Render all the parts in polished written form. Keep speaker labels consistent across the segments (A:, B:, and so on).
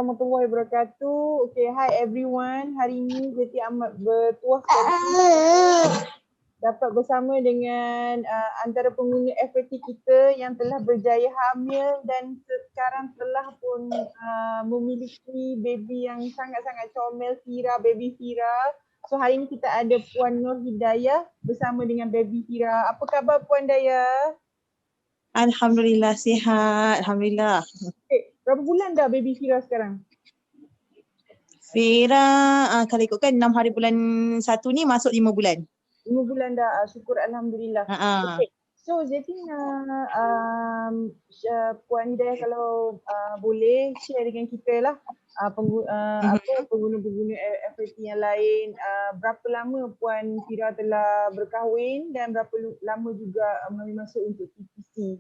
A: warahmatullahi wabarakatuh. Okay, hi everyone. Hari ini Zeti amat bertuah dapat bersama dengan antara pengguna FAT kita yang telah berjaya hamil dan sekarang telah pun memiliki baby yang sangat-sangat comel, baby Fira. So hari ini kita ada Puan Nur Hidayah bersama dengan baby Fira. Apa khabar Puan Dayah?
B: Alhamdulillah sihat, alhamdulillah.
A: Okay, berapa bulan dah baby Fira sekarang?
B: Fira kalau ikutkan 6 hari bulan 1 ni masuk 5 bulan.
A: 5 bulan dah, syukur alhamdulillah. Okay. So Zeti nak Puan Hidayah kalau boleh share dengan kita lah pengguna-pengguna FAT yang lain, berapa lama Puan Fira telah berkahwin dan berapa lama juga mengambil masa untuk TPC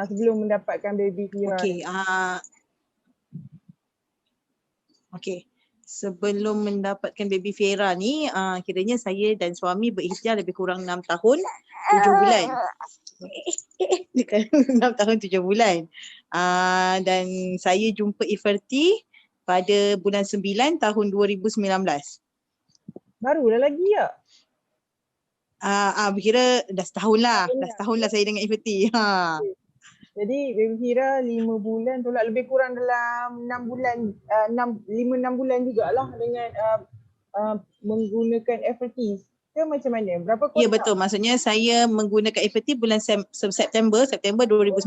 A: sebelum mendapatkan baby Fira.
B: Okey. Sebelum mendapatkan baby Fira ni, kiranya saya dan suami berikhtiar lebih kurang 6 tahun 7 bulan. 6 tahun 7 bulan. Dan saya jumpa Iferti pada bulan 9 tahun 2019.
A: Barulah lagi ya?
B: Kira dah setahun lah. Dah setahun lah saya dengan Iferti.
A: Jadi baby Fira 5 bulan tolak lebih kurang dalam 6 bulan, 5-6 bulan jugalah dengan menggunakan FAT. Ke macam mana? Berapa kuota?
B: Ya betul, maksudnya saya menggunakan FAT bulan September 2019.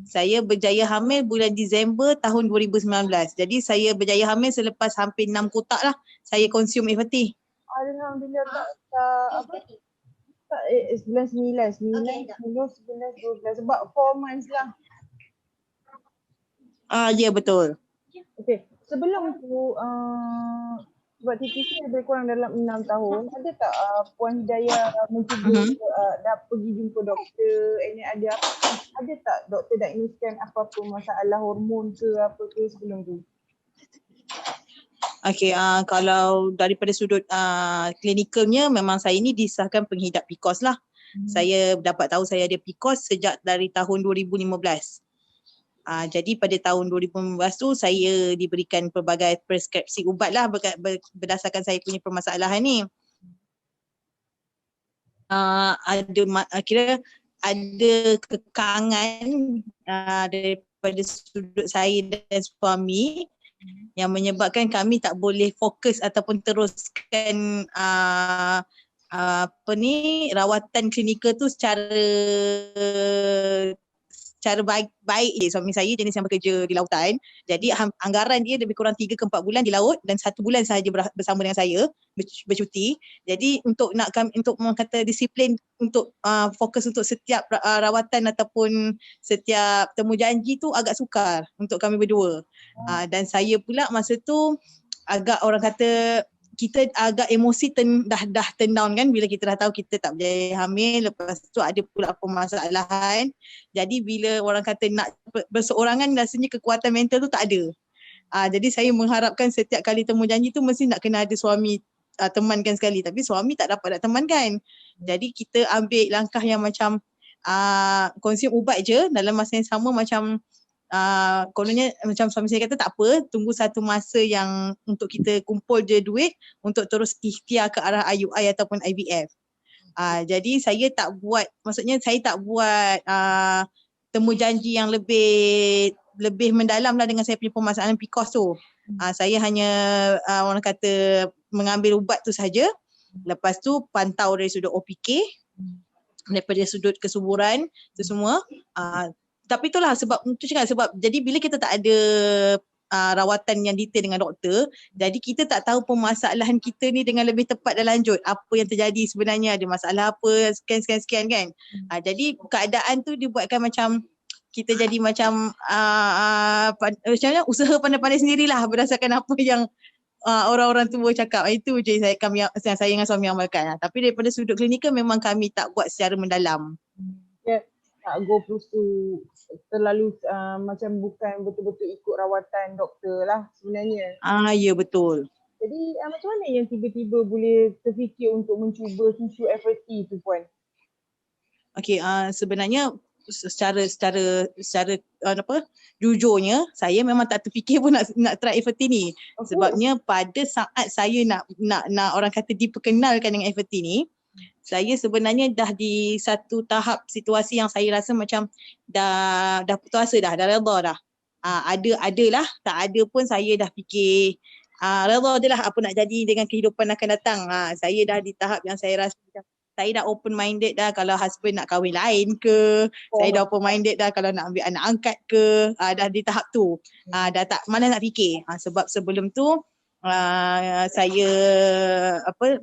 B: Saya berjaya hamil bulan Disember tahun 2019. Jadi saya berjaya hamil selepas hampir 6 kotak lah saya consume FAT.
A: Alhamdulillah bulan 9, 10, 11, 12 sebab 4 months lah.
B: Ya betul.
A: Okay, sebelum tu buat TPC lebih kurang dalam 6 tahun, ada tak Puan Hidayah mencuba dah pergi jumpa doktor, ada tak doktor diagnosekan apa-apa masalah hormon ke apa ke sebelum tu?
B: Okey, kalau daripada sudut klinikalnya memang saya ni disahkan penghidap PCOS lah. Saya dapat tahu saya ada PCOS sejak dari tahun 2015. Jadi pada tahun 2015 tu saya diberikan pelbagai preskripsi ubat lah berdasarkan saya punya permasalahan ni. Kira ada kekangan daripada sudut saya dan suami yang menyebabkan kami tak boleh fokus ataupun teruskan rawatan klinikal tu secara baik je. Suami saya jenis yang bekerja di lautan. Jadi anggaran dia lebih kurang 3 ke 4 bulan di laut dan 1 bulan sahaja bersama dengan saya bercuti. Jadi untuk kata disiplin untuk fokus untuk setiap rawatan ataupun setiap temu janji tu agak sukar untuk kami berdua. Dan saya pula masa tu agak orang kata kita agak emosi dah turn down kan bila kita dah tahu kita tak berjaya hamil, lepas tu ada pula permasalahan. Jadi bila orang kata nak berseorangan rasanya kekuatan mental tu tak ada. Jadi saya mengharapkan setiap kali temu janji tu mesti nak kena ada suami temankan sekali, tapi suami tak dapat nak temankan. Jadi kita ambil langkah yang macam consume ubat je dalam masa yang sama macam kononnya macam suami saya kata tak apa, tunggu satu masa yang untuk kita kumpul je duit untuk terus ikhtiar ke arah IUI ataupun IVF. Jadi saya tak buat temu janji yang lebih mendalam lah dengan saya punya permasalahan PCOS tu. Saya hanya orang kata mengambil ubat tu saja. Lepas tu pantau dari sudut OPK, daripada sudut kesuburan tu semua. Tapi itulah sebab jadi bila kita tak ada rawatan yang detail dengan doktor, jadi kita tak tahu permasalahan kita ni dengan lebih tepat dan lanjut. Apa yang terjadi sebenarnya, ada masalah apa, sekian kan. Jadi keadaan tu dibuatkan macam kita jadi macam usaha pandai-pandai sendirilah berdasarkan apa yang orang-orang tua cakap. Itu je saya dengan suami amalkan. Tapi daripada sudut klinikal memang kami tak buat secara mendalam.
A: Tak go pursue terlalu macam bukan betul-betul ikut rawatan doktor lah sebenarnya.
B: Ya betul.
A: Jadi macam mana yang tiba-tiba boleh terfikir untuk mencuba susu FAT tu Puan?
B: Okey, sebenarnya secara jujurnya saya memang tak terfikir pun nak try FFT ni. Sebabnya pada saat saya nak orang kata diperkenalkan dengan FFT ni, saya sebenarnya dah di satu tahap situasi yang saya rasa macam dah putus asa dah redha dah. Ada lah, tak ada pun saya dah fikir redha je lah apa nak jadi dengan kehidupan akan datang. Saya dah di tahap yang saya rasa macam saya dah open minded dah kalau husband nak kahwin lain ke. Saya dah open minded dah kalau nak ambil anak angkat ke. Dah di tahap tu. Dah tak mana nak fikir. Sebab sebelum tu saya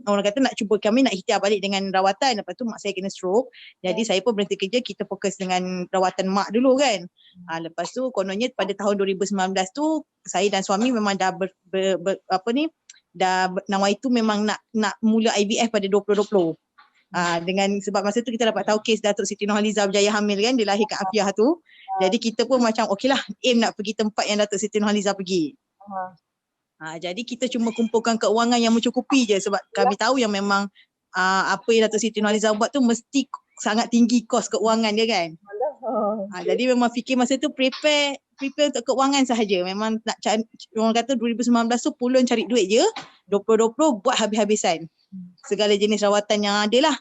B: orang kata kami nak ikhtiar balik dengan rawatan, lepas tu mak saya kena stroke, jadi saya pun berhenti kerja, kita fokus dengan rawatan mak dulu kan. Lepas tu kononnya pada tahun 2019 tu saya dan suami memang dah nawai tu memang nak mula IVF pada 2020. Dengan sebab masa tu kita dapat tahu kes Datuk Siti Nurhaliza berjaya hamil kan, dia lahirkan Afiah tu. Jadi kita pun macam okeylah, aim nak pergi tempat yang Datuk Siti Nurhaliza pergi. Jadi kita cuma kumpulkan keuangan yang mencukupi je sebab kami tahu yang memang apa yang Datuk Siti Nurhaliza buat tu mesti sangat tinggi kos keuangan dia kan. Jadi memang fikir masa tu prepare untuk keuangan sahaja. Memang nak cari, orang kata 2019 tu pulun cari duit je, 2020 buat habis-habisan. Segala jenis rawatan yang ada lah.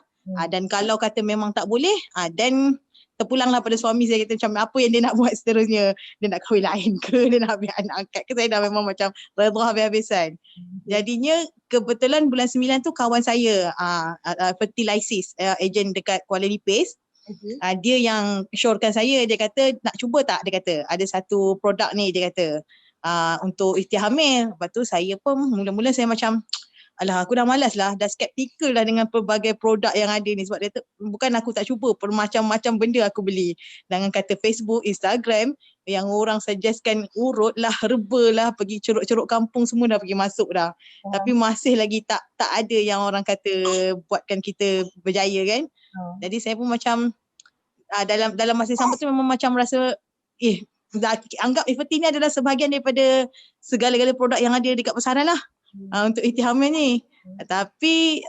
B: Dan kalau kata memang tak boleh, dan terpulanglah pada suami saya, kata macam apa yang dia nak buat seterusnya. Dia nak kahwin lain ke, dia nak ambil anak angkat ke, saya dah memang macam redha habis-habisan. Jadinya kebetulan bulan 9 tu kawan saya fertilizers agent dekat Kuala Lipis. Dia yang syorkan saya, dia kata nak cuba tak, dia kata ada satu produk ni, dia kata untuk ikhtiar hamil. Lepas tu saya pun mula-mula saya macam alah, aku dah malas lah, dah skeptikal lah dengan pelbagai produk yang ada ni. Sebab dia bukan aku tak cuba, bermacam-macam benda aku beli. Dengan kata Facebook, Instagram, yang orang suggestkan urut lah, herba lah, pergi ceruk-ceruk kampung semua dah pergi masuk dah. Tapi masih lagi tak ada yang orang kata buatkan kita berjaya kan. Jadi saya pun macam dalam masa yang sama tu memang macam rasa anggap FFT ni adalah sebahagian daripada segala-gala produk yang ada dekat pasaran lah. Untuk ikhtiar hamil ni. Tapi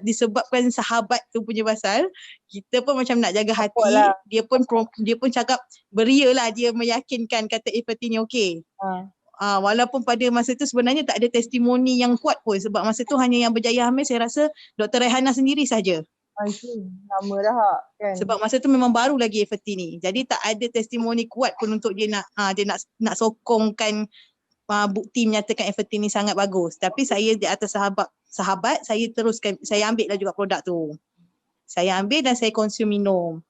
B: disebabkan sahabat tu punya pasal, kita pun macam nak jaga hati. Dia pun cakap beria lah, dia meyakinkan kata FFT ni okey. Walaupun pada masa tu sebenarnya tak ada testimoni yang kuat pun, sebab masa tu hanya yang berjaya hamil saya rasa Dr. Rehana sendiri saja.
A: Lama dah kan.
B: Sebab masa tu memang baru lagi FFT ni. Jadi tak ada testimoni kuat pun untuk dia nak sokongkan bukti menyatakan FFT ni sangat bagus. Tapi saya di atas sahabat saya teruskan, saya ambil lah juga produk tu. Saya ambil dan saya konsum minum.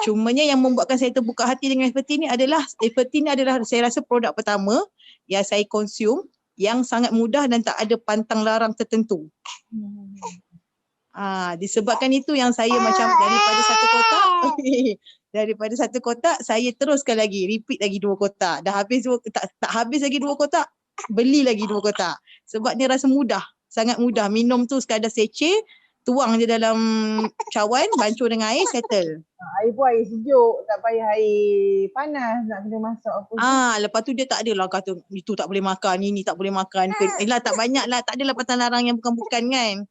B: Cumanya yang membuatkan saya terbuka hati dengan FFT ni adalah saya rasa produk pertama yang saya konsum yang sangat mudah dan tak ada pantang larang tertentu. Disebabkan itu yang saya macam daripada satu kotak saya teruskan lagi, repeat lagi 2 kotak. Dah habis tak habis lagi 2 kotak, beli lagi 2 kotak. Sebab dia rasa mudah, sangat mudah. Minum tu sekadar seceh, tuang je dalam cawan, bancur dengan air, settle.
A: Air pun air sejuk, tak payah air panas nak kena masak apa.
B: Lepas tu dia tak adalah kata itu tak boleh makan, ini tak boleh makan. Tak banyak lah, tak adalah pantang larang yang bukan-bukan kan.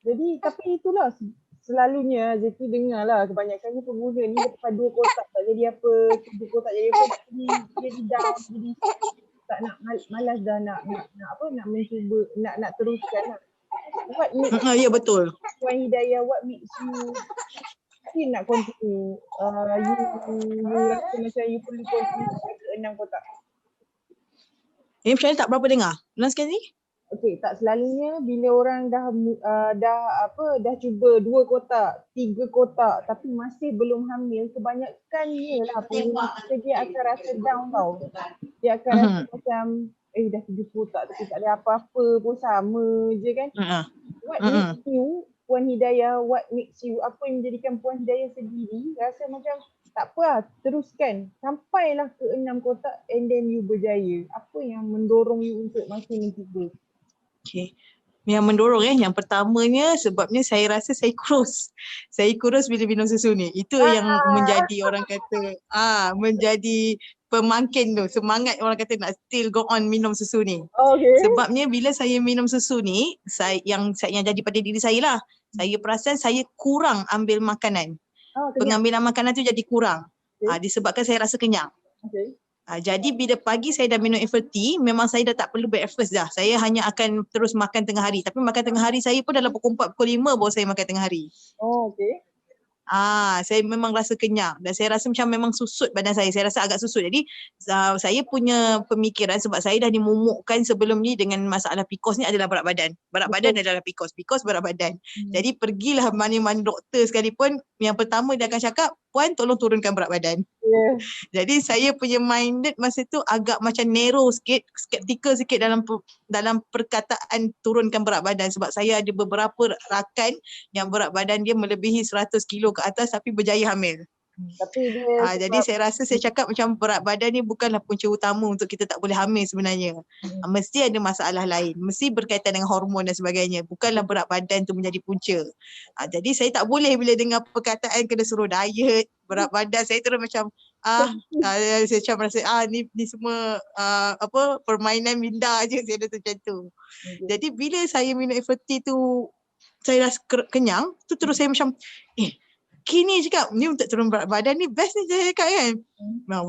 A: Jadi tapi itulah selalunya Zeki dengar lah kebanyakannya pengguna ni lepas 2 kotak tak jadi apa, 3 kotak jadi apa, jadi down, jadi tak nak, malas dah nak mencuba, nak teruskan lah. What makes
B: ya betul.
A: Puan Hidayah, what makes you still nak continue? You rasa macam you perlu continue ke 6 kotak?
B: Macam mana tak berapa dengar? Ulang sekali ni?
A: Okey, tak selalunya bila orang dah cuba 2 kotak, 3 kotak tapi masih belum hamil, kebanyakannya lah pengguna kita dia akan rasa down tau. Dia akan rasa macam dah 3 kotak tapi tak ada apa-apa pun, sama je kan. What makes you, Puan Hidayah, what makes you, apa yang menjadikan Puan Hidayah sendiri rasa macam tak apa lah, teruskan sampailah ke 6 kotak and then you berjaya. Apa yang mendorong you untuk masih mencuba?
B: Okay. Yang mendorong yang pertamanya sebabnya saya rasa saya kurus. Saya kurus bila minum susu ni. Itu yang menjadi orang kata menjadi pemangkin tu. Semangat orang kata nak still go on minum susu ni. Sebabnya bila saya minum susu ni, yang jadi pada diri saya lah. Saya perasan saya kurang ambil makanan.
A: kenyang.
B: pengambilan makanan tu jadi kurang.
A: Okay.
B: Disebabkan saya rasa kenyang.
A: Okay.
B: Jadi bila pagi saya dah minum Everty, memang saya dah tak perlu breakfast dah. Saya hanya akan terus makan tengah hari. Tapi makan tengah hari saya pun dalam pukul 4, pukul 5 baru saya makan tengah hari.
A: Oh, okay.
B: Saya memang rasa kenyang dan saya rasa macam memang susut badan saya. Saya rasa agak susut. Jadi saya punya pemikiran sebab saya dah dimumukkan sebelum ni dengan masalah PCOS ni adalah berat badan. Berat badan adalah PCOS. PCOS berat badan. Jadi pergilah mana-mana doktor sekalipun, yang pertama dia akan cakap, puan tolong turunkan berat badan.
A: Yeah.
B: Jadi saya punya minded masa tu agak macam narrow sikit, skeptical sikit dalam perkataan turunkan berat badan sebab saya ada beberapa rakan yang berat badan dia melebihi 100 kilo ke atas tapi berjaya hamil.
A: Tapi dia
B: Jadi saya rasa saya cakap macam berat badan ni bukanlah punca utama untuk kita tak boleh hamil sebenarnya. Mesti ada masalah lain. Mesti berkaitan dengan hormon dan sebagainya. Bukanlah berat badan tu menjadi punca. Jadi saya tak boleh bila dengar perkataan kena suruh diet, berat badan, saya terus macam saya macam rasa ni semua permainan minda je, saya rasa macam tu. Jadi bila saya minum Everty tu saya rasa kenyang, tu terus saya macam kini cakap ni untuk turun berat badan ni best ni saya cakap kan.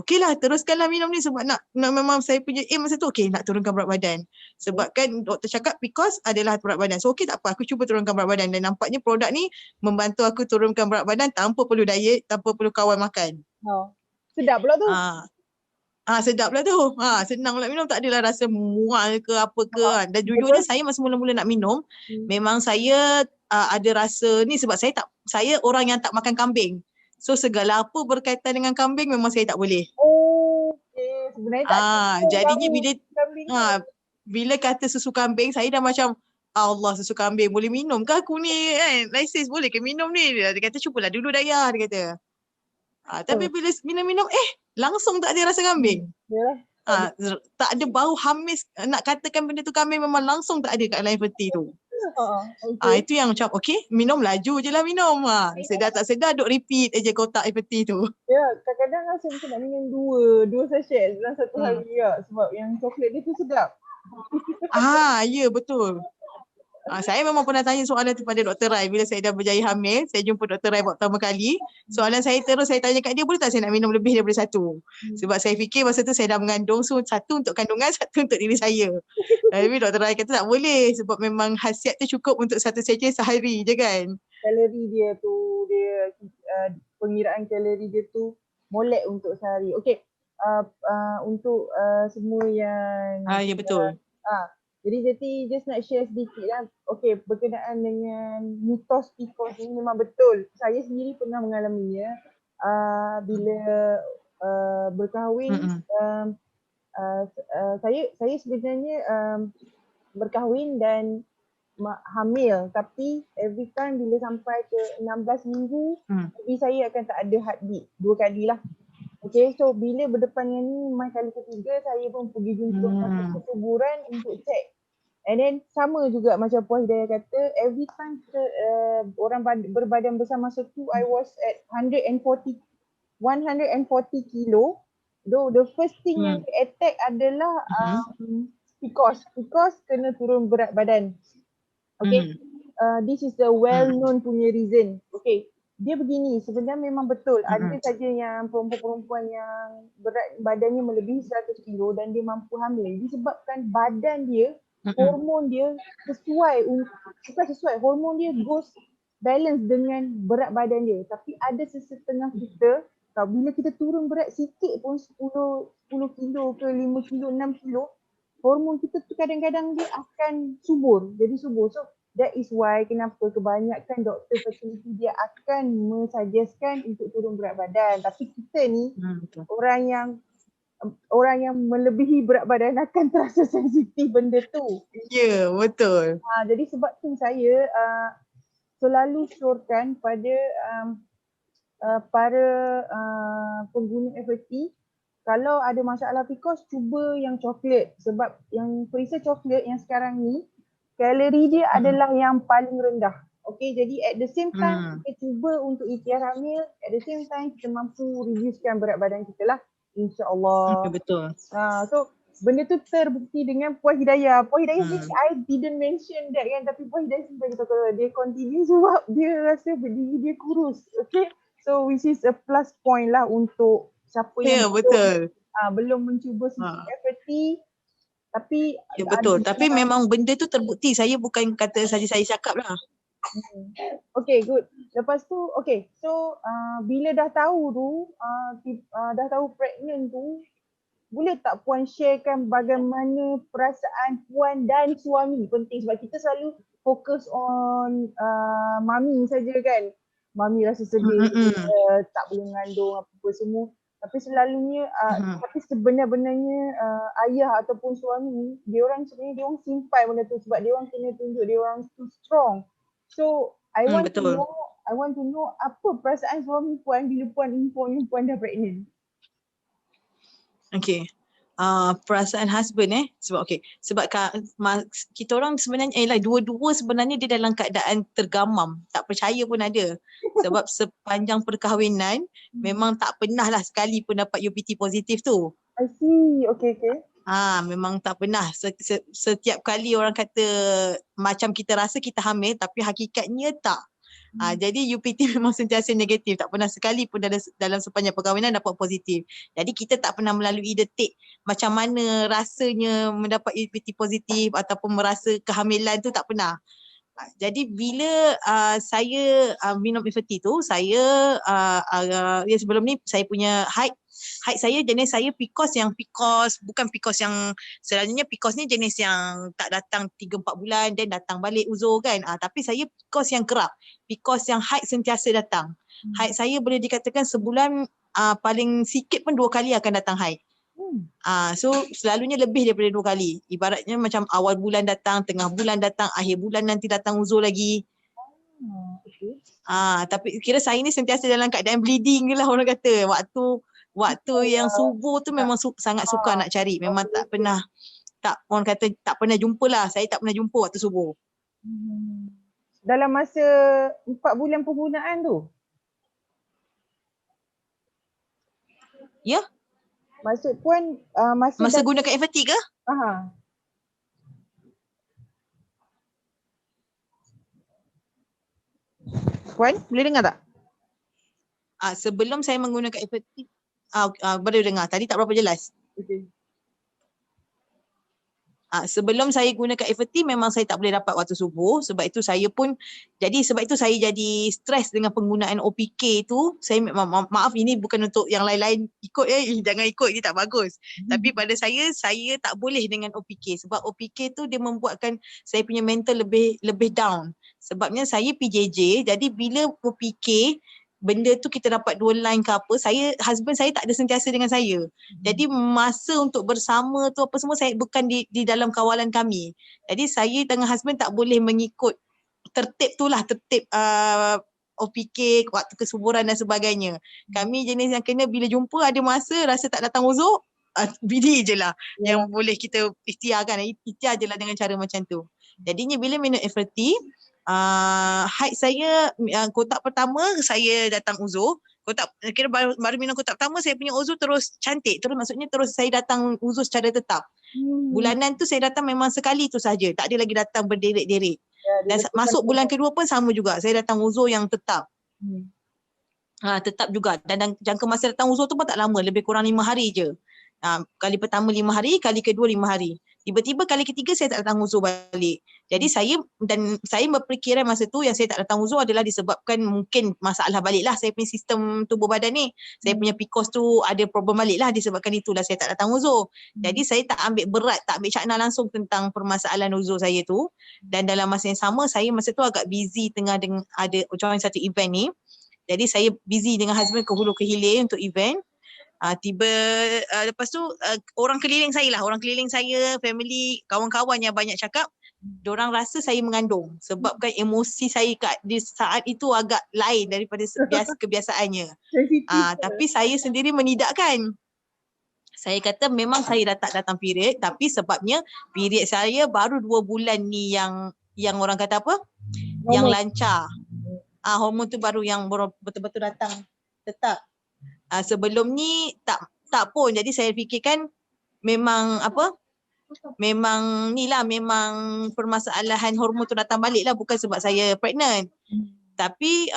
B: Okey lah, teruskanlah minum ni sebab nak memang saya punya masa tu nak turunkan berat badan. Sebab kan doktor cakap PCOS adalah berat badan. So okey tak apa, aku cuba turunkan berat badan dan nampaknya produk ni membantu aku turunkan berat badan tanpa perlu diet, tanpa perlu kawal makan.
A: Sedap pula tu.
B: Sedap lah tu. Senang nak minum, tak adalah rasa mual ke apa ke. Dan jujurnya saya masa mula-mula nak minum, memang saya ada rasa ni sebab saya orang yang tak makan kambing. So segala apa berkaitan dengan kambing memang saya tak boleh.
A: Okay. Sebenarnya tak
B: jadinya bila kata susu kambing, saya dah macam Allah, susu kambing boleh minum ke aku ni kan? License boleh ke minum ni? Dia kata cubalah dulu Dayah, dia kata. Tapi bila minum-minum langsung tak ada rasa kambing. Tak ada bau hamis, nak katakan benda tu kambing memang langsung tak ada kat dalam Everty tu. Itu yang macam minum laju je lah minum. Sedar tak sedar duk repeat je kotak Everty tu.
A: Ya, kadang-kadang rasa macam nak minum dua sachet dalam satu hari sebab yang coklat dia tu sedap.
B: Ya betul. Saya memang pernah tanya soalan tu pada Dr. Rai bila saya dah berjaya hamil. Saya jumpa Dr. Rai pertama kali. Soalan saya saya tanya kat dia, boleh tak saya nak minum lebih daripada satu? Sebab saya fikir masa tu saya dah mengandung, so satu untuk kandungan, satu untuk diri saya. Tapi Dr. Rai kata tak boleh sebab memang khasiat tu cukup untuk satu saja sehari je kan.
A: Kalori dia tu, pengiraan kalori dia tu molek untuk sehari. Okey, untuk semua yang
B: ya betul.
A: Jadi just nak share sedikit lah. Okey, berkenaan dengan mitos PCOS ni memang betul. Saya sendiri pernah mengalaminya bila berkahwin. Saya sebenarnya berkahwin dan hamil, tapi every time bila sampai ke 16 minggu baby saya akan tak ada heartbeat 2 kali lah. Okay, so bila berdepan dengan ni kali ketiga saya pun pergi jumpa kesuburan untuk check. And then sama juga macam Puan Hidayah kata, every time orang berbadan besar masa tu I was at 140 kilo. Though the first thing yang attack adalah PCOS. PCOS kena turun berat badan. Okay, this is the well known punya reason. Okay, dia begini, sebenarnya memang betul. Ada saja yang perempuan-perempuan yang berat badannya melebihi 100 kilo dan dia mampu hamil disebabkan badan dia, hormon dia hormon dia goes balance dengan berat badan dia. Tapi ada sesetengah kita, bila kita turun berat sikit pun 10 kilo ke 5 kilo, 6 kilo, hormon kita tu kadang-kadang dia akan jadi subur. So that is why kenapa kebanyakan doktor fertility dia akan mensuggestkan untuk turun berat badan. Tapi kita ni orang yang melebihi berat badan akan terasa sensitif benda tu.
B: Ya, betul.
A: Jadi sebab tu saya selalu syorkan pada para pengguna Everty, kalau ada masalah PCOS, cuba yang coklat. Sebab yang perisa coklat yang sekarang ni, kalori dia adalah yang paling rendah. Okay, jadi at the same time kita cuba untuk ikhtiar hamil, at the same time kita mampu reducekan berat badan kita lah, insyaAllah.
B: Betul.
A: So benda tu terbukti dengan Puan Hidayah. Puan Hidayah sendiri, I didn't mention that kan, tapi Puan Hidayah sendiri kata kalau dia continue sebab dia rasa berdiri dia kurus. Okay, So which is a plus point lah untuk siapa
B: Ya,
A: yang
B: betul.
A: belum mencuba FFT tapi
B: Ya betul. Tapi memang benda tu terbukti. Saya bukan kata saja saya cakap lah.
A: Okay, good. Lepas tu, okay. So, bila dah tahu tu, dah tahu pregnant tu, boleh tak Puan sharekan bagaimana perasaan Puan dan suami? Penting sebab kita selalu fokus on mami saja kan. Mami rasa sedih, tak boleh mengandung apa semua. Tapi selalunya, tapi sebenar-benarnya ayah ataupun suami, dia orang sebenarnya dia orang simpan benda tu sebab dia orang kena tunjuk dia orang too strong. So, I want to know apa perasaan suami Puan bila Puan inform Puan dah pregnant.
B: Okay. Perasaan husband sebab kita orang sebenarnya dua-dua sebenarnya dia dalam keadaan tergamam, tak percaya pun ada sebab sepanjang perkahwinan memang tak pernah lah sekali pun dapat UPT positif tu.
A: I see. Okay.
B: Memang tak pernah. Setiap kali orang kata macam kita rasa kita hamil tapi hakikatnya tak. Jadi UPT memang sentiasa negatif. Tak pernah sekali pun dalam sepanjang perkahwinan dapat positif. Jadi kita tak pernah melalui detik macam mana rasanya mendapat UPT positif ataupun merasa kehamilan tu, tak pernah. Jadi bila saya minum FFT tu, saya sebelum ni saya punya height saya jenis saya PCOS bukan PCOS yang selalunya PCOS ni jenis yang tak datang 3-4 bulan dan datang balik uzur kan. Tapi saya PCOS yang kerap, PCOS yang height sentiasa datang. Height saya boleh dikatakan sebulan paling sikit pun 2 kali akan datang height. So selalunya lebih daripada 2 kali. Ibaratnya macam awal bulan datang, tengah bulan datang, akhir bulan nanti datang uzur lagi. Tapi kira saya ni sentiasa dalam keadaan bleeding je lah orang kata. Waktu yang subuh tu memang sangat sukar nak cari. Memang tak pernah, orang kata tak pernah jumpa lah. Saya tak pernah jumpa waktu subuh.
A: Dalam masa 4 bulan penggunaan tu?
B: Ya.
A: Maksud Puan
B: masa gunakan FFT ke?
A: Puan, boleh dengar tak?
B: Sebelum saya menggunakan FFT, baru dengar. Tadi tak berapa jelas.
A: Okay.
B: Sebelum saya gunakan FFT memang saya tak boleh dapat waktu subuh. Sebab itu saya jadi stres dengan penggunaan OPK tu. Saya maaf ini bukan untuk yang lain-lain ikut jangan ikut, ini tak bagus. Tapi pada saya tak boleh dengan OPK sebab OPK tu dia membuatkan saya punya mental lebih down. Sebabnya saya PJJ, jadi bila OPK benda tu kita dapat 2 line ke apa, husband saya tak ada sentiasa dengan saya. Jadi masa untuk bersama tu apa semua saya bukan di dalam kawalan kami. Jadi saya dengan husband tak boleh mengikut tertib OPK, waktu kesuburan dan sebagainya. Kami jenis yang kena bila jumpa ada masa rasa tak datang uzur, bini je lah yang boleh kita ikhtiarkan. Ikhtiar je lah dengan cara macam tu. Jadinya bila minum FFT, height saya kotak pertama saya datang uzur. Kira baru minum kotak pertama saya punya uzur terus cantik. Terus saya datang uzur secara tetap. Bulanan tu saya datang memang sekali tu saja. Tak ada lagi datang berderet-deret. Dan masuk bulan kedua pun sama juga. Saya datang uzur yang tetap. Tetap juga. Dan jangka masa datang uzur tu pun tak lama. Lebih kurang 5 hari je. Kali pertama 5 hari, kali kedua 5 hari. Tiba-tiba kali ketiga saya tak datang uzur balik. Jadi saya berfikiran masa tu yang saya tak datang uzur adalah disebabkan mungkin masalah balik lah saya punya sistem tubuh badan ni. Saya punya PCOS tu ada problem balik lah, disebabkan itulah saya tak datang uzur. Jadi saya tak ambil berat, tak ambil cakna langsung tentang permasalahan uzur saya tu. Dan dalam masa yang sama saya masa tu agak busy tengah ada join satu event ni. Jadi saya busy dengan husband ke hulu ke hilir untuk event. Lepas tu orang keliling saya, family, kawan-kawan yang banyak cakap, diorang rasa saya mengandung sebabkan emosi saya di saat itu agak lain daripada kebiasaannya. Tapi saya sendiri menidakkan. Saya kata memang saya dah tak datang period, tapi sebabnya period saya baru 2 bulan ni yang orang kata apa? Yang lancar. Hormon tu baru yang betul-betul datang tetap. Sebelum ni tak pun. Jadi saya fikirkan memang memang permasalahan hormon tu datang balik lah, bukan sebab saya pregnant. Tapi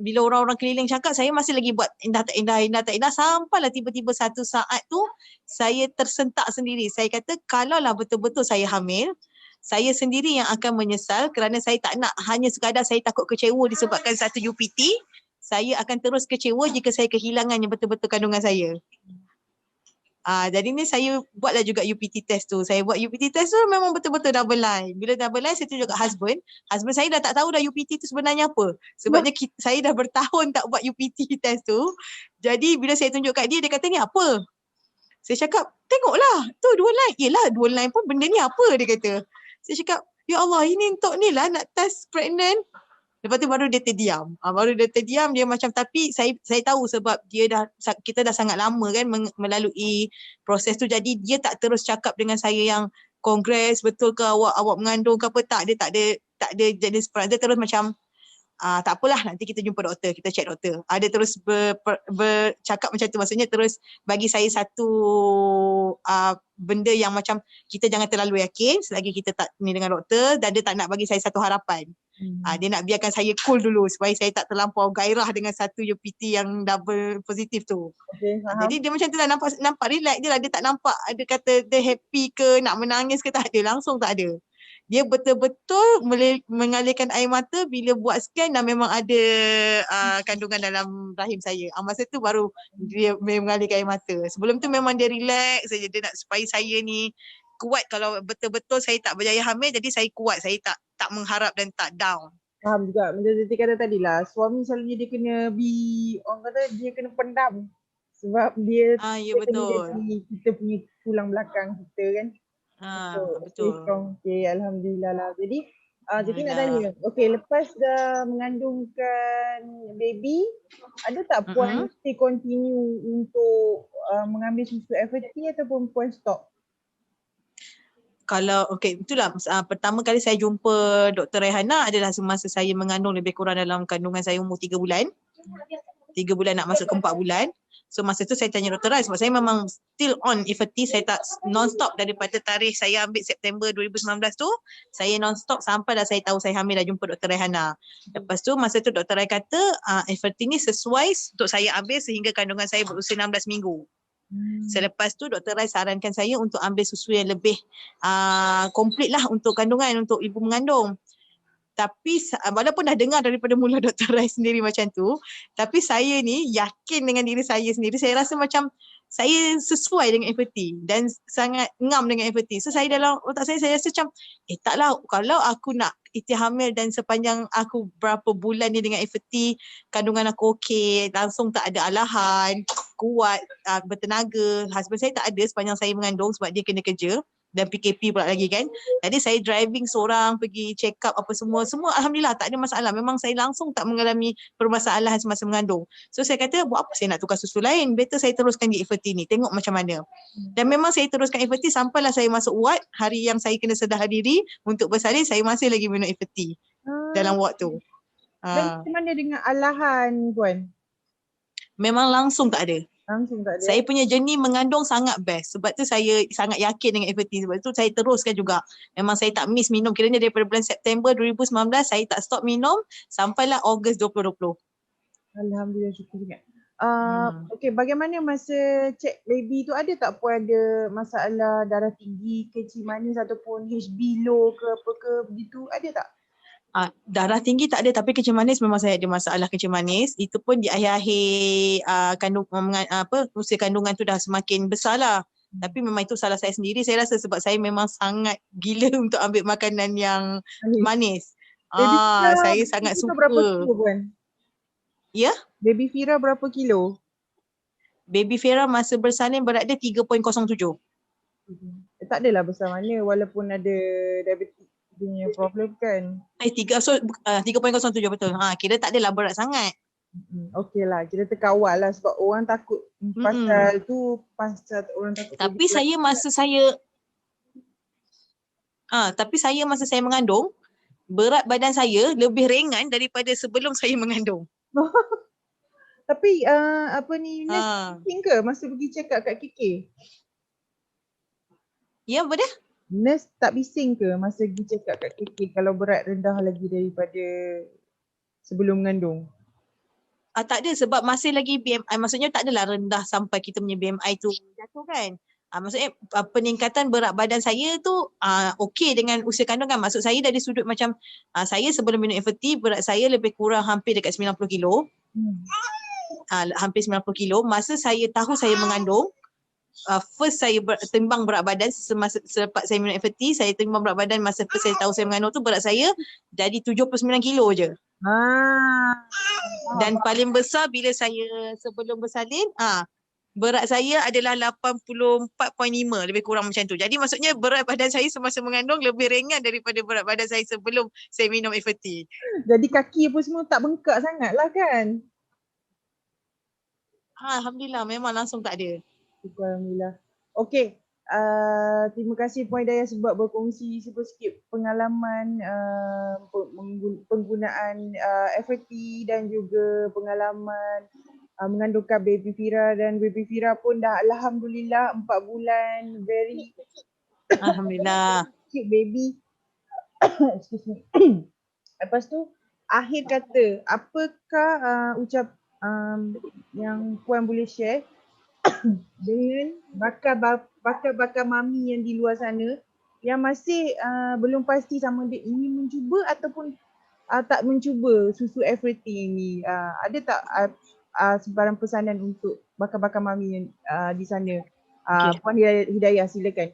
B: bila orang-orang keliling cakap, saya masih lagi buat indah tak indah. Sampailah tiba-tiba satu saat tu saya tersentak sendiri. Saya kata kalaulah betul-betul saya hamil, saya sendiri yang akan menyesal kerana saya tak nak hanya sekadar saya takut kecewa disebabkan satu UPT. Saya akan terus kecewa jika saya kehilangan yang betul-betul kandungan saya. Jadi ni saya buatlah juga UPT test tu. Saya buat UPT test tu memang betul-betul double line. Bila double line saya tunjuk kat husband. Husband saya dah tak tahu dah UPT tu sebenarnya apa. Sebabnya saya dah bertahun tak buat UPT test tu. Jadi bila saya tunjuk kat dia, dia kata ni apa? Saya cakap, tengoklah. Tu dua line. Yelah dua line pun benda ni apa, dia kata. Saya cakap, ya Allah ini untuk ni lah nak test pregnant. Lepas tu baru dia terdiam. Dia macam, tapi saya tahu sebab kita dah sangat lama kan melalui proses tu, jadi dia tak terus cakap dengan saya yang kongres betul ke awak mengandung ke apa, tak. Dia tak ada jenis peran. Dia terus macam tak apalah, nanti kita jumpa doktor, kita check doktor. Dia terus bercakap macam tu, maksudnya terus bagi saya satu benda yang macam kita jangan terlalu yakin selagi kita tak ni dengan doktor, dan dia tak nak bagi saya satu harapan. Dia nak biarkan saya cool dulu supaya saya tak terlampau gairah dengan satu UPT yang double positif tu.
A: Okay,
B: Jadi dia macam tu lah, nampak relax je lah. Dia tak nampak ada kata dia happy ke nak menangis ke, tak ada. Langsung tak ada. Dia betul-betul mengalirkan air mata bila buat scan dan memang ada kandungan dalam rahim saya. Masa tu baru dia mengalirkan air mata. Sebelum tu memang dia relax saja. Dia nak supaya saya ni kuat. Kalau betul-betul saya tak berjaya hamil, jadi saya kuat. Saya tak mengharap dan tak down.
A: Faham juga. Macam Zati kata tadi lah, suami selalunya dia kena orang kata dia kena pendam. Sebab dia
B: Ya
A: kena
B: betul.
A: jadi kita punya tulang belakang kita kan.
B: Betul.
A: Strong. Okay, Alhamdulillah lah. Jadi Zati nak
B: Alhamdulillah.
A: tanya, okay, lepas dah mengandungkan baby, ada tak puan stay continue untuk mengambil susu FST ataupun puan stop?
B: Kalau itulah pertama kali saya jumpa Dr. Rehana adalah semasa saya mengandung, lebih kurang dalam kandungan saya umur 3 bulan. 3 bulan nak masuk ke 4 bulan. So masa tu saya tanya Dr. Rai sebab saya memang still on FT, saya tak non-stop daripada tarikh saya ambil September 2019 tu, saya non-stop sampai dah saya tahu saya hamil, dah jumpa Dr. Rehana. Lepas tu masa tu Dr. Rai kata FT ni sesuai untuk saya ambil sehingga kandungan saya berusia 16 minggu. Selepas tu Dr. Rai sarankan saya untuk ambil susu yang lebih komplit lah untuk kandungan, untuk ibu mengandung. Tapi walaupun dah dengar daripada mulut Dr. Rai sendiri macam tu, tapi saya ni yakin dengan diri saya sendiri. Saya rasa macam saya sesuai dengan FT dan sangat ngam dengan FT. So saya dalam otak saya rasa macam taklah, kalau aku nak hamil dan sepanjang aku berapa bulan ni dengan FT, kandungan aku okey, langsung tak ada alahan, kuat, bertenaga. Husband saya tak ada sepanjang saya mengandung sebab dia kena kerja dan PKP pula lagi kan. Jadi saya driving seorang, pergi check up apa semua alhamdulillah tak ada masalah. Memang saya langsung tak mengalami permasalahan semasa mengandung. So saya kata buat apa saya nak tukar susu lain, better saya teruskan di FT ni, tengok macam mana. Dan memang saya teruskan FT sampailah saya masuk ward. Hari yang saya kena sedar diri untuk bersalin, saya masih lagi minum FT dalam ward tu.
A: Dan macam mana dengan alahan puan?
B: Memang langsung tak ada.
A: Langsung tak ada.
B: Saya punya journey mengandung sangat best. Sebab tu saya sangat yakin dengan FT. Sebab tu saya teruskan juga. Memang saya tak miss minum. Kiranya daripada bulan September 2019 saya tak stop minum sampailah Ogos 2020.
A: Alhamdulillah, syukur sangat. Okay, bagaimana masa cek baby tu, ada tak puan ada masalah darah tinggi, kencing manis ataupun HB low ke apa ke begitu? Ada tak?
B: Darah tinggi tak ada, tapi kencing manis memang saya ada masalah kencing manis. Itu pun di akhir-akhir usia kandungan tu dah semakin besar lah. Tapi memang itu salah saya sendiri, saya rasa sebab saya memang sangat gila untuk ambil makanan yang manis. Saya sangat suka.
A: Berapa kilo puan?
B: Ya?
A: Baby Fira berapa kilo?
B: Baby Fira masa bersalin berat dia 3.07.
A: Tak adalah besar mana walaupun ada diabetes punya problem kan.
B: 3.07 betul. Kira tak adalah berat sangat.
A: Okey lah, kita terkawal lah sebab orang takut pasal tu, pasal orang takut.
B: Tapi saya masa saya mengandung, berat badan saya lebih ringan daripada sebelum saya mengandung.
A: Tapi nurse bising ke masa pergi check up kat KK?
B: Ya, apa dia?
A: Nurse tak bising ke masa pergi check up kat KK kalau berat rendah lagi daripada sebelum mengandung?
B: Tak ada sebab masih lagi BMI, maksudnya tak adalah rendah sampai kita punya BMI tu jatuh kan. Maksudnya peningkatan berat badan saya tu okey dengan usia kandungan. Maksud saya dari sudut macam saya sebelum minum FT berat saya lebih kurang hampir dekat 90 kilo. Hampir 90 kilo. Masa saya tahu saya mengandung, first saya timbang berat badan selepas saya minum FT, saya timbang berat badan masa first saya tahu saya mengandung tu berat saya jadi 79 kilo je. Dan paling besar bila saya sebelum bersalin, berat saya adalah 84.5, lebih kurang macam tu. Jadi maksudnya berat badan saya semasa mengandung lebih ringan daripada berat badan saya sebelum saya minum FT.
A: Jadi kaki apa semua tak bengkak sangat lah kan?
B: Alhamdulillah, memang langsung tak ada.
A: Alhamdulillah. Okey, terima kasih Puan Hidayah sebab berkongsi sikit pengalaman penggunaan FT dan juga pengalaman mengandungkan baby Fira, dan baby Fira pun dah alhamdulillah 4 bulan, very
B: Alhamdulillah.
A: cute baby. Excuse me. Lepas tu akhir kata, apakah yang Puan boleh share dengan bakal mami yang di luar sana yang masih belum pasti sama dia ingin mencuba ataupun tak mencuba susu everything ini. Ada tak sebarang pesanan untuk bakal mami yang di sana?
B: Okay.
A: Puan Hidayah, silakan.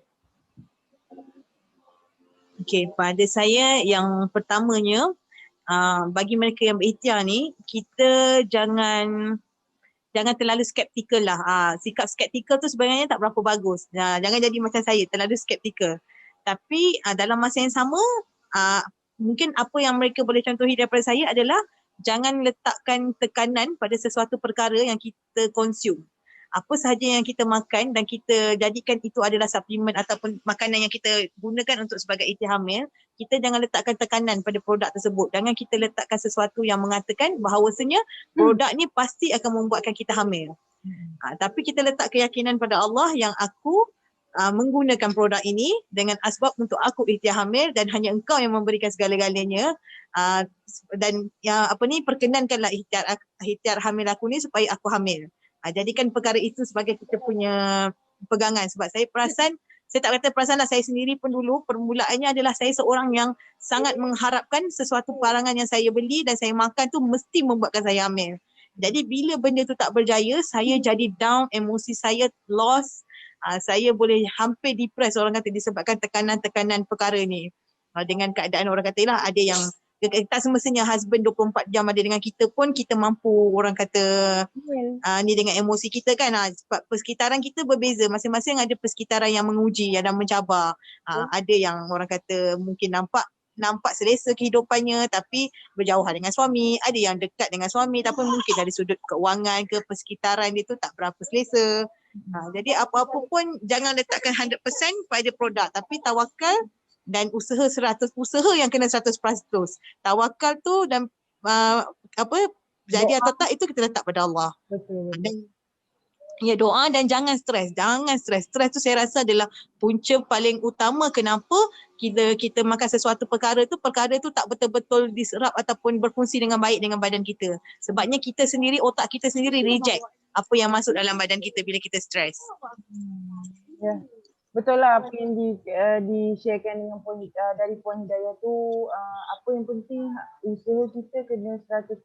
B: Okay, pada saya yang pertamanya, bagi mereka yang berikhtiar ni, kita jangan terlalu skeptikal lah. Sikap skeptikal tu sebenarnya tak berapa bagus. Jangan jadi macam saya, terlalu skeptikal. Tapi dalam masa yang sama, mungkin apa yang mereka boleh contohi daripada saya adalah jangan letakkan tekanan pada sesuatu perkara yang kita consume. Apa sahaja yang kita makan dan kita jadikan itu adalah suplemen ataupun makanan yang kita gunakan untuk sebagai ikhtiar hamil, kita jangan letakkan tekanan pada produk tersebut. Jangan kita letakkan sesuatu yang mengatakan bahawasanya produk ni pasti akan membuatkan kita hamil. Tapi kita letak keyakinan pada Allah yang aku menggunakan produk ini dengan asbab untuk aku ikhtiar hamil dan hanya engkau yang memberikan segala-galanya, dan perkenankanlah ikhtiar hamil aku ni supaya aku hamil. Jadikan perkara itu sebagai kita punya pegangan, sebab saya perasan, saya tak kata perasan lah, saya sendiri pun dulu permulaannya adalah saya seorang yang sangat mengharapkan sesuatu barangan yang saya beli dan saya makan tu mesti membuatkan saya hamil. Jadi bila benda tu tak berjaya, saya jadi down, emosi saya lost, saya boleh hampir depress orang kata disebabkan tekanan-tekanan perkara ni. Dengan keadaan orang kata lah, ada yang tak semestinya husband 24 jam ada dengan kita pun kita mampu orang kata ni dengan emosi kita kan. Sebab persekitaran kita berbeza, masing-masing ada persekitaran yang menguji dan mencabar. Ada yang orang kata mungkin nampak selesa kehidupannya tapi berjauhan dengan suami, ada yang dekat dengan suami tapi mungkin dari sudut keuangan ke persekitaran dia tu tak berapa selesa. Jadi apa-apa pun jangan letakkan 100% pada produk, tapi tawakal dan usaha yang kena 100%. Tawakal tu dan jadi atau tak itu kita letak pada Allah.
A: Betul.
B: Dan doa dan jangan stres. Stres tu saya rasa adalah punca paling utama kenapa kita makan sesuatu perkara tu tak betul-betul diserap ataupun berfungsi dengan baik dengan badan kita. Sebabnya otak kita sendiri reject apa yang masuk dalam badan kita bila kita stres.
A: Ya. Betul lah apa yang di-sharekan dengan dari Puan Hidayah tu, apa yang penting usaha kita kena 100%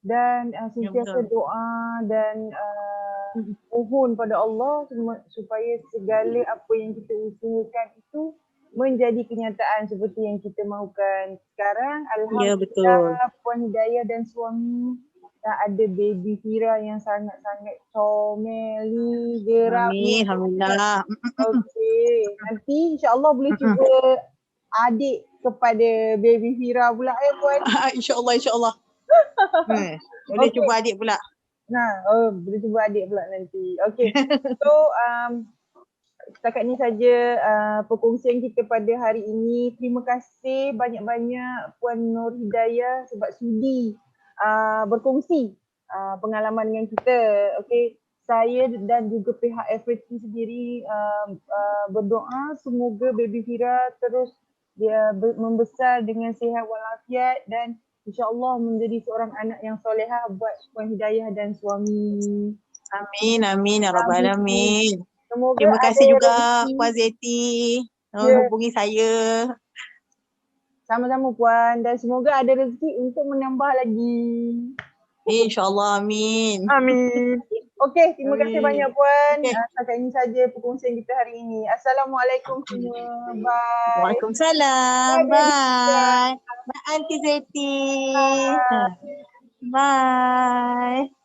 A: dan sentiasa doa dan mohon pada Allah supaya segala apa yang kita usahakan itu menjadi kenyataan seperti yang kita mahukan. Sekarang alhamdulillah Puan Hidayah dan suami dah ada baby Fira yang sangat-sangat comel ni, gerak.
B: Amin, alhamdulillah.
A: Okey, nanti insya-Allah boleh cuba adik kepada baby Fira pula ya Puan.
B: InsyaAllah. Boleh cuba adik pula.
A: Boleh cuba adik pula nanti. Okey. So setakat ni saja perkongsian kita pada hari ini. Terima kasih banyak-banyak Puan Nur Hidayah sebab sudi berkongsi pengalaman dengan kita. Okey, saya dan juga pihak FRT sendiri berdoa semoga baby Fira terus dia membesar dengan sihat walafiat dan InsyaAllah menjadi seorang anak yang solehah buat Puan Hidayah dan suami.
B: Amin ya rabbal
A: Amin.
B: alamin.
A: Semoga
B: Terima
A: ada
B: kasih juga
A: rezeki.
B: Puan Zeti
A: Ya.
B: hubungi saya.
A: Sama-sama Puan, dan semoga ada rezeki untuk menambah lagi.
B: InsyaAllah amin.
A: Amin. Okey, terima kasih
B: Amin.
A: banyak Puan.
B: Okey.
A: Setakat ini saja perkongsian kita hari ini. Assalamualaikum semua. Bye.
B: Waalaikumsalam. Bye. Bye Aunty Zeti. Bye.